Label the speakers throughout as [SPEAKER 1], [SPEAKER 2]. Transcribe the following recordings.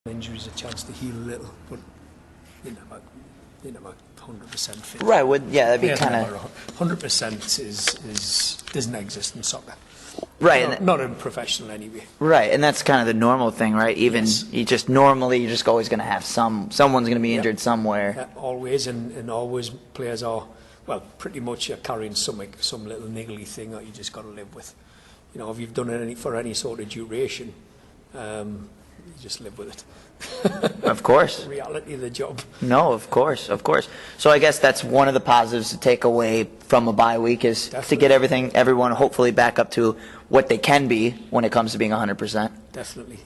[SPEAKER 1] Injuries a chance to heal a little, but you never 100% fit.
[SPEAKER 2] Right. Yeah, that'd be kind
[SPEAKER 1] of 100% is doesn't exist in soccer.
[SPEAKER 2] Right.
[SPEAKER 1] Not in professional anyway.
[SPEAKER 2] Right, and that's kind of the normal thing, right? Even
[SPEAKER 1] yes.
[SPEAKER 2] you're just always going to have someone's going to be injured somewhere.
[SPEAKER 1] Yeah, always, and always players are, well, pretty much you're carrying some little niggly thing that you just got to live with. You know, if you've done it for any sort of duration, you just live with it.
[SPEAKER 2] Of course.
[SPEAKER 1] The reality of the job.
[SPEAKER 2] No, of course. So I guess that's one of the positives to take away from a bye week is to get everyone hopefully back up to what they can be when it comes to being 100%.
[SPEAKER 1] Definitely.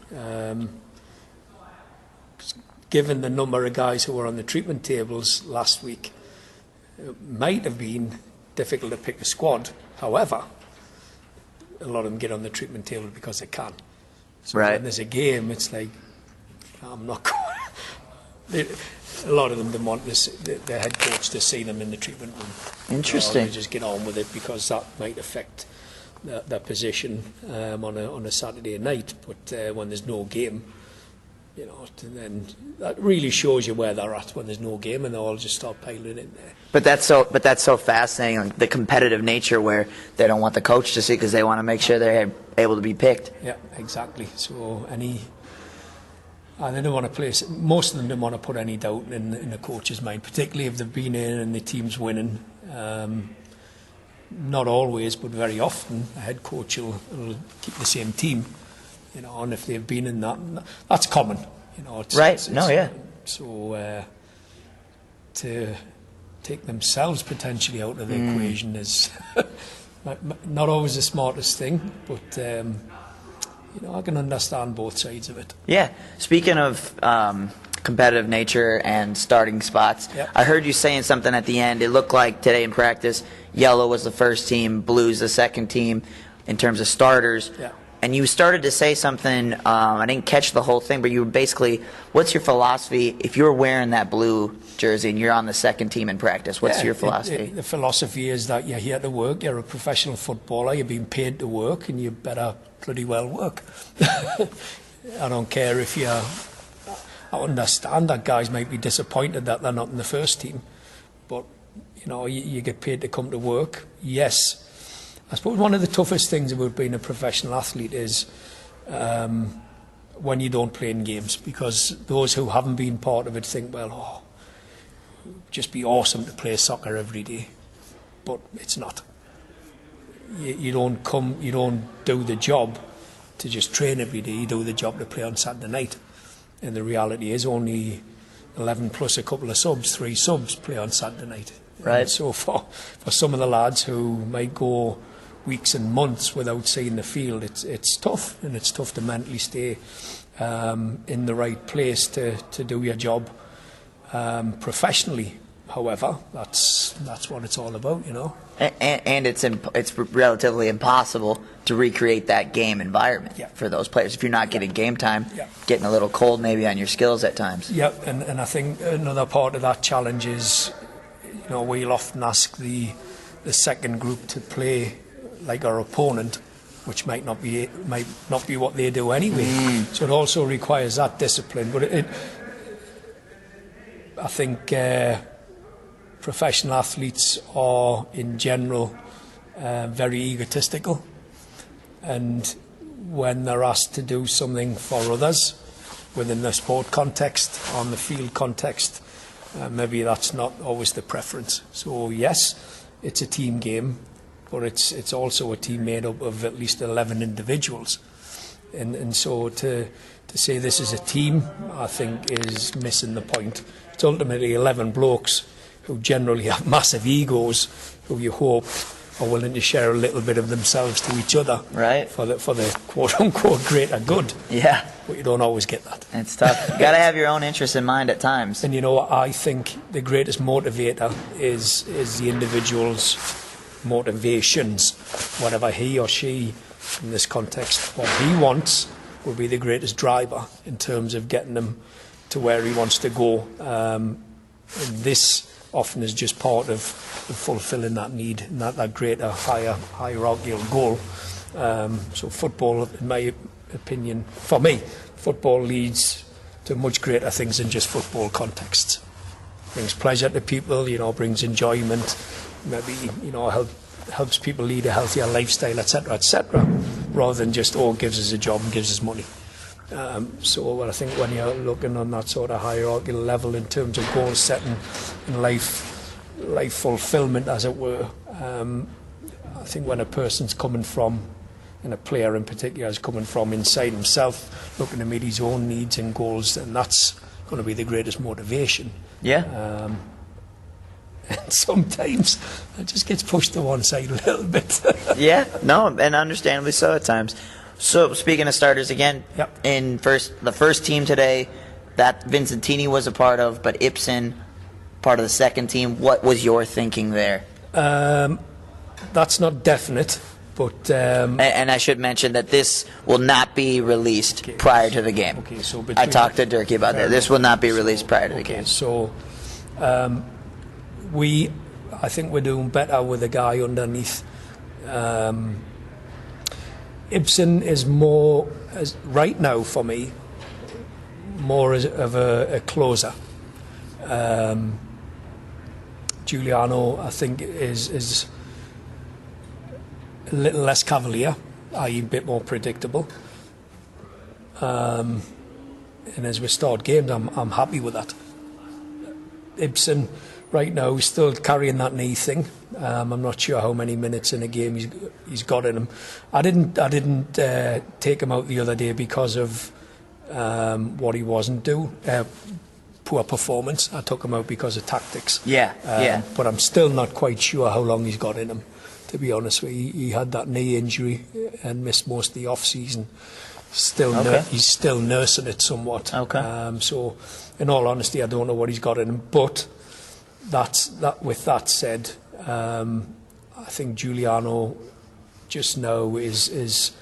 [SPEAKER 1] Given the number of guys who were on the treatment tables last week, it might have been difficult to pick a squad. However, a lot of them get on the treatment table because they can. So
[SPEAKER 2] right.
[SPEAKER 1] When there's a game, it's like, I'm not going. A lot of them didn't want their head coach to see them in the treatment room.
[SPEAKER 2] Interesting.
[SPEAKER 1] They just get on with it because that might affect their position on a Saturday night. But when there's no game, you know, then that really shows you where they're at when there's no game, and they all just start piling in there.
[SPEAKER 2] But that's so fascinating, like the competitive nature where they don't want the coach to see because they want to make sure they're able to be picked.
[SPEAKER 1] Yeah, exactly. So they don't want to place. Most of them don't want to put any doubt in the coach's mind, particularly if they've been in and the team's winning. Not always, but very often, a head coach will keep the same team. You know, and if they've been in that, that's common. You know, So to take themselves potentially out of the equation is not always the smartest thing, but. You know, I can understand both sides of it.
[SPEAKER 2] Yeah. Speaking of competitive nature and starting spots,
[SPEAKER 1] yep.
[SPEAKER 2] I heard you saying something at the end. It looked like today in practice, yellow was the first team, blue's the second team in terms of starters.
[SPEAKER 1] Yeah.
[SPEAKER 2] And you started to say something, I didn't catch the whole thing, but you were basically, what's your philosophy if you're wearing that blue jersey and you're on the second team in practice? What's your philosophy?
[SPEAKER 1] The philosophy is that you're here to work, you're a professional footballer, you're being paid to work, and you better bloody well work. I don't care if I understand that guys might be disappointed that they're not in the first team, but you know, you get paid to come to work. Yes, I suppose one of the toughest things about being a professional athlete is when you don't play in games, because those who haven't been part of it think, well, it'd just be awesome to play soccer every day, but it's not. You don't do the job to just train every day. You do the job to play on Saturday night. And the reality is only 11 plus a couple of subs, 3 subs play on Saturday night.
[SPEAKER 2] Right.
[SPEAKER 1] And so for some of the lads who might go weeks and months without seeing the field, it's tough, and it's tough to mentally stay in the right place to do your job professionally. However, that's what it's all about, you know.
[SPEAKER 2] And it's relatively impossible to recreate that game environment for those players if you're not getting game time, getting a little cold maybe on your skills at times.
[SPEAKER 1] Yeah, and I think another part of that challenge is, you know, we'll often ask the second group to play like our opponent, which might not be what they do anyway. So it also requires that discipline. But I think professional athletes are in general very egotistical, and when they're asked to do something for others within the sport context, on the field context, maybe that's not always the preference. So yes, it's a team game, but it's also a team made up of at least 11 individuals, and so to say this is a team, I think, is missing the point. It's ultimately 11 blokes who generally have massive egos, who you hope are willing to share a little bit of themselves to each other,
[SPEAKER 2] right?
[SPEAKER 1] For the quote-unquote greater good.
[SPEAKER 2] Yeah.
[SPEAKER 1] But you don't always get that.
[SPEAKER 2] It's tough. You got to have your own interests in mind at times.
[SPEAKER 1] And you know, I think the greatest motivator is the individual's motivations. Whatever he or she, in this context, what he wants will be the greatest driver in terms of getting him to where he wants to go. And this often is just part of fulfilling that need and that greater, higher hierarchical goal. So football, in my opinion, for me, football leads to much greater things than just football contexts. Brings pleasure to people, brings enjoyment, maybe, helps people lead a healthier lifestyle, etc., rather than just, gives us a job and gives us money. So I think when you're looking on that sort of hierarchical level in terms of goal setting and life fulfillment, as it were, I think when a person's coming from, and a player in particular is coming from inside himself, looking to meet his own needs and goals, then that's going to be the greatest motivation.
[SPEAKER 2] Yeah.
[SPEAKER 1] And sometimes it just gets pushed to one side a little bit.
[SPEAKER 2] Yeah, no, and understandably so at times. So speaking of starters again,
[SPEAKER 1] Yep.
[SPEAKER 2] the first team today that Vincentini was a part of, but Ibsen part of the second team. What was your thinking there?
[SPEAKER 1] That's not definite, but
[SPEAKER 2] and I should mention that this will not be released prior to the game.
[SPEAKER 1] Okay, so
[SPEAKER 2] I talked to Durkee about that. This will not be released prior to the
[SPEAKER 1] okay,
[SPEAKER 2] game.
[SPEAKER 1] So I think we're doing better with a guy underneath. Ibsen is more, right now for me, more of a closer. Giuliano, I think, is a little less cavalier, i.e. a bit more predictable. And as we start games, I'm happy with that. Ibsen, right now, is still carrying that knee thing. I'm not sure how many minutes in a game he's got in him. I didn't take him out the other day because of what he wasn't doing. Poor performance. I took him out because of tactics.
[SPEAKER 2] Yeah.
[SPEAKER 1] But I'm still not quite sure how long he's got in him, to be honest with you. He had that knee injury and missed most of the off-season. He's still nursing it somewhat.
[SPEAKER 2] Okay.
[SPEAKER 1] So, in all honesty, I don't know what he's got in him. But with that said, I think Giuliano just now is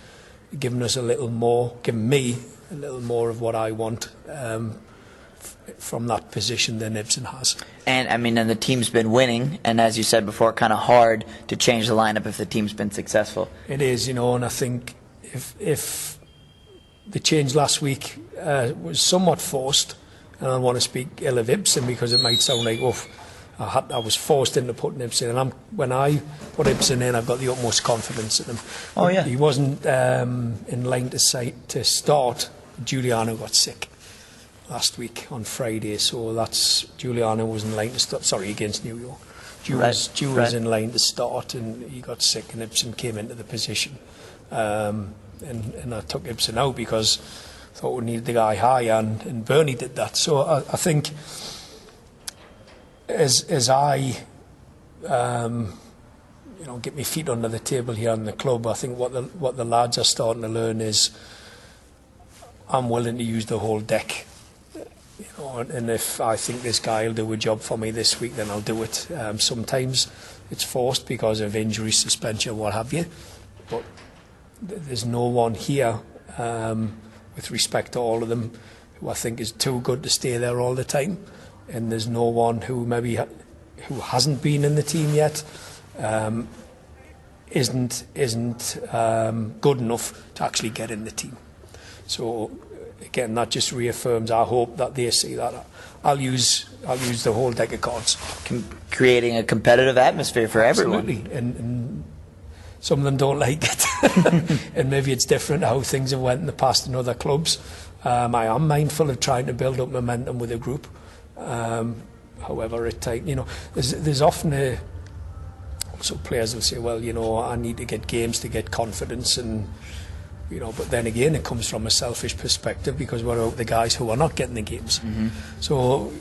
[SPEAKER 1] giving us a little more, giving me a little more of what I want from that position than Ibsen has.
[SPEAKER 2] And I mean, and the team's been winning, and as you said before, kind of hard to change the lineup if the team's been successful.
[SPEAKER 1] It is, and I think if the change last week was somewhat forced, and I don't want to speak ill of Ibsen because it might sound like, I was forced into putting Ibsen, and when I put Ibsen in, I've got the utmost confidence in him.
[SPEAKER 2] Oh yeah.
[SPEAKER 1] He wasn't in line to start. Giuliano got sick last week on Friday, so Giuliano was in line to start. Sorry, against New York. Giu was in line to start, and he got sick, and Ibsen came into the position. And I took Ibsen out because I thought we needed the guy higher, and Bernie did that. So I think as I get my feet under the table here in the club, I think what the lads are starting to learn is I'm willing to use the whole deck. And if I think this guy will do a job for me this week, then I'll do it. Sometimes it's forced because of injury, suspension, what have you. But there's no one here, with respect to all of them, who I think is too good to stay there all the time. And there's no one who who hasn't been in the team yet, isn't good enough to actually get in the team. So again, that just reaffirms our hope that they see that. I'll use the whole deck of cards,
[SPEAKER 2] creating a competitive atmosphere for everyone.
[SPEAKER 1] Absolutely, and some of them don't like it, and maybe it's different how things have went in the past in other clubs. I am mindful of trying to build up momentum with a group. However, at times, there's often so players will say, well, I need to get games to get confidence, and but then again, it comes from a selfish perspective because we're out the guys who are not getting the games. Mm-hmm. So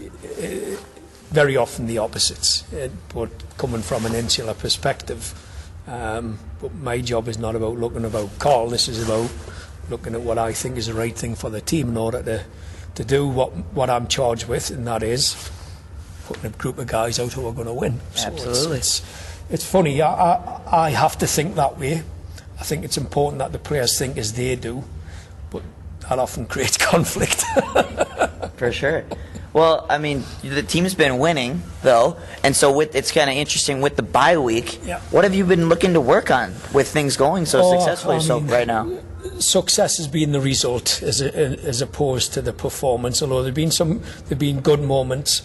[SPEAKER 1] very often the opposites, but coming from an insular perspective. But my job is not about looking about Carl. This is about looking at what I think is the right thing for the team in order to do what I'm charged with, and that is putting a group of guys out who are going to win. So
[SPEAKER 2] absolutely.
[SPEAKER 1] It's funny. I have to think that way. I think it's important that the players think as they do, but that often creates conflict.
[SPEAKER 2] For sure. Well, I mean, the team's been winning, though, and so it's kind of interesting with the bye week.
[SPEAKER 1] Yeah.
[SPEAKER 2] What have you been looking to work on with things going so successfully right now?
[SPEAKER 1] success has been the result as opposed to the performance. Although there've been good moments.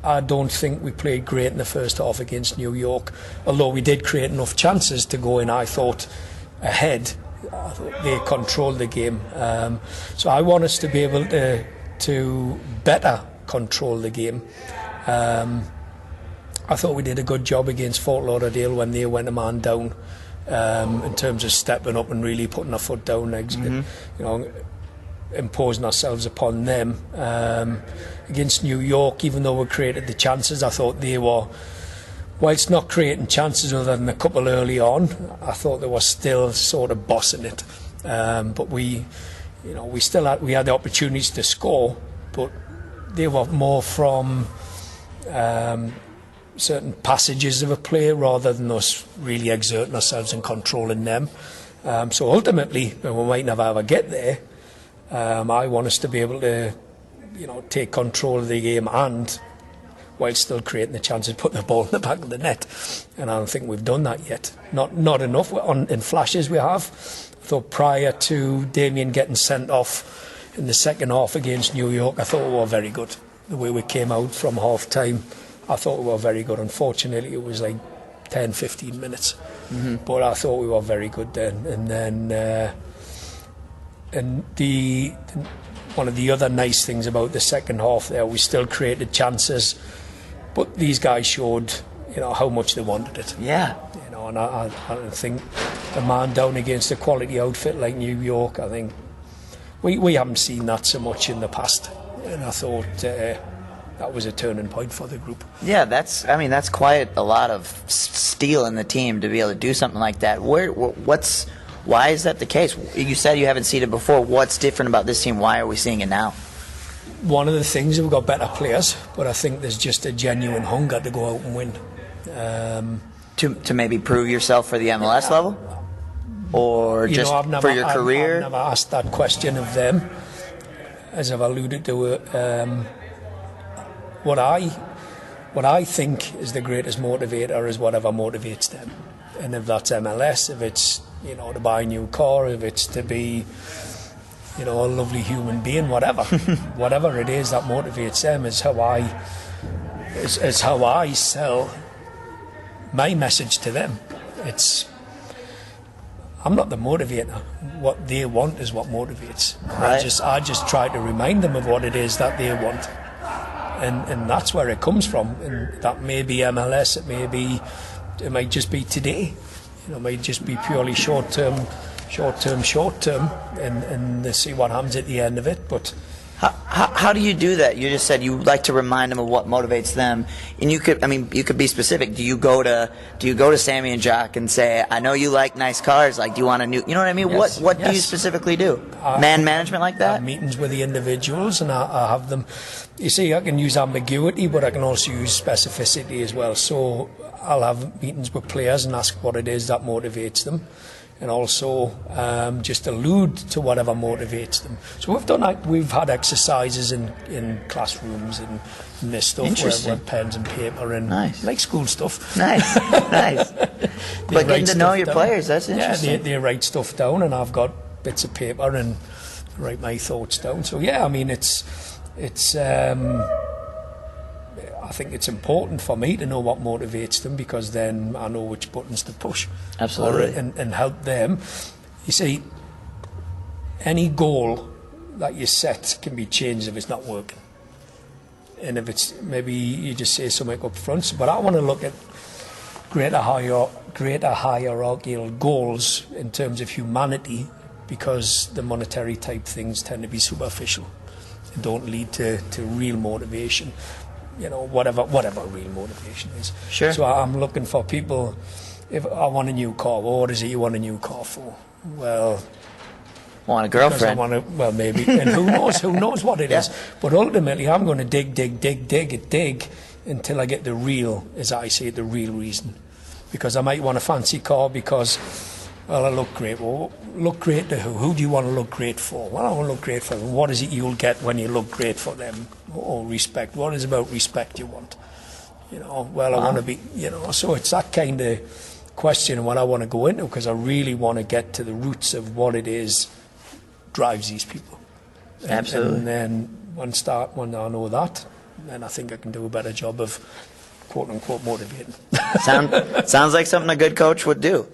[SPEAKER 1] I don't think we played great in the first half against New York, although we did create enough chances to go in, I thought, ahead. I thought they controlled the game. So I want us to be able to better control the game. I thought we did a good job against Fort Lauderdale when they went a man down, in terms of stepping up and really putting our foot down, imposing ourselves upon them. Against New York, even though we created the chances, I thought they were, whilst not creating chances other than a couple early on, I thought they were still sort of bossing it. But we had the opportunities to score, but they were more from certain passages of a play rather than us really exerting ourselves and controlling them. So ultimately, we might never ever get there. I want us to be able to, take control of the game and, while still creating the chances, put the ball in the back of the net. And I don't think we've done that yet. Not enough. In flashes we have. I thought prior to Damien getting sent off in the second half against New York, I thought we were very good. The way we came out from half time, I thought we were very good. Unfortunately, it was like 10, 15 minutes. But I thought we were very good then. And then one of the other nice things about the second half there, we still created chances, but these guys showed, how much they wanted it.
[SPEAKER 2] Yeah.
[SPEAKER 1] And I think a man down against a quality outfit like New York, I think we haven't seen that so much in the past. And I thought that was a turning point for the group.
[SPEAKER 2] Yeah, that's quite a lot of steel in the team to be able to do something like that. Why is that the case? You said you haven't seen it before. What's different about this team? Why are we seeing it now?
[SPEAKER 1] One of the things, we've got better players, but I think there's just a genuine hunger to go out and win.
[SPEAKER 2] To maybe prove yourself for the MLS level? Or just for your career?
[SPEAKER 1] I've never asked that question of them. As I've alluded to, what I think is the greatest motivator is whatever motivates them. And if that's MLS, if it's to buy a new car, if it's to be a lovely human being, whatever whatever it is that motivates them is how I sell my message to them. I'm not the motivator. What they want is what motivates. Right. I just try to remind them of what it is that they want, and that's where it comes from. And that may be MLS, it might just be today. It might just be purely short term, and they see what happens at the end of it. But
[SPEAKER 2] how do you do that? You just said you like to remind them of what motivates them, and you could be specific. Do you go to Sammy and Jock and say, I know you like nice cars, like do you want a new? You know what I mean?
[SPEAKER 1] Yes,
[SPEAKER 2] what do you specifically do? Man management like that?
[SPEAKER 1] I have meetings with the individuals, and I have them. You see, I can use ambiguity, but I can also use specificity as well. So I'll have meetings with players and ask what it is that motivates them, and also just allude to whatever motivates them. So we've had exercises in classrooms and this stuff where pens and paper and like school stuff.
[SPEAKER 2] Nice. But getting to know your players, that's interesting.
[SPEAKER 1] Yeah, they write stuff down, and I've got bits of paper and write my thoughts down. So yeah, it's I think it's important for me to know what motivates them, because then I know which buttons to push.
[SPEAKER 2] Absolutely.
[SPEAKER 1] And help them. You see, any goal that you set can be changed if it's not working. And if it's, maybe you just say something up front. But I want to look at greater hierarchical goals in terms of humanity, because the monetary type things tend to be superficial and don't lead to real motivation. Whatever real motivation is.
[SPEAKER 2] Sure.
[SPEAKER 1] So I'm looking for people. If I want a new car, well, what is it you want a new car for? Well,
[SPEAKER 2] want a girlfriend.
[SPEAKER 1] Well, maybe. And who knows what it is. But ultimately, I'm going to dig until I get the real, as I say, the real reason. Because I might want a fancy car because, well, I look great. Well, look great to who? Who do you want to look great for? Well, I want to look great for them. What is it you'll get when you look great for them? Oh, respect. What is about respect you want? I want to be, so it's that kind of question and what I want to go into, because I really want to get to the roots of what it is drives these people.
[SPEAKER 2] Absolutely.
[SPEAKER 1] And then when I know that, then I think I can do a better job of quote-unquote motivating.
[SPEAKER 2] Sounds like something a good coach would do.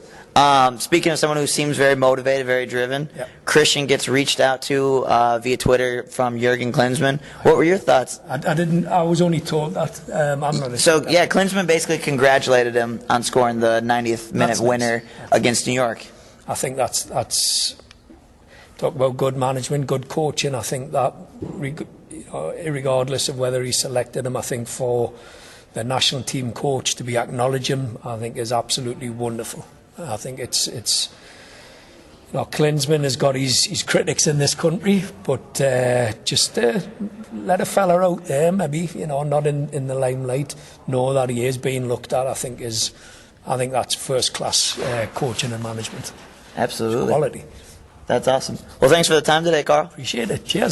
[SPEAKER 2] Speaking of someone who seems very motivated, very driven,
[SPEAKER 1] Yep.
[SPEAKER 2] Christian gets reached out to via Twitter from Jurgen Klinsmann. What were your thoughts?
[SPEAKER 1] I was only told that. I'm not.
[SPEAKER 2] So, yeah, Klinsmann basically congratulated him on scoring the 90th minute
[SPEAKER 1] That's
[SPEAKER 2] winner
[SPEAKER 1] nice.
[SPEAKER 2] against New York.
[SPEAKER 1] I think that's talk about good management, good coaching. I think that, regardless of whether he selected him, I think for the national team coach to be acknowledging him, I think is absolutely wonderful. I think it's Klinsmann has got his critics in this country, but just let a fella out there, maybe not in the limelight, know that he is being looked at. I think that's first class coaching and management.
[SPEAKER 2] Absolutely.
[SPEAKER 1] Quality.
[SPEAKER 2] That's awesome. Well, thanks for the time today, Carl.
[SPEAKER 1] Appreciate it. Cheers.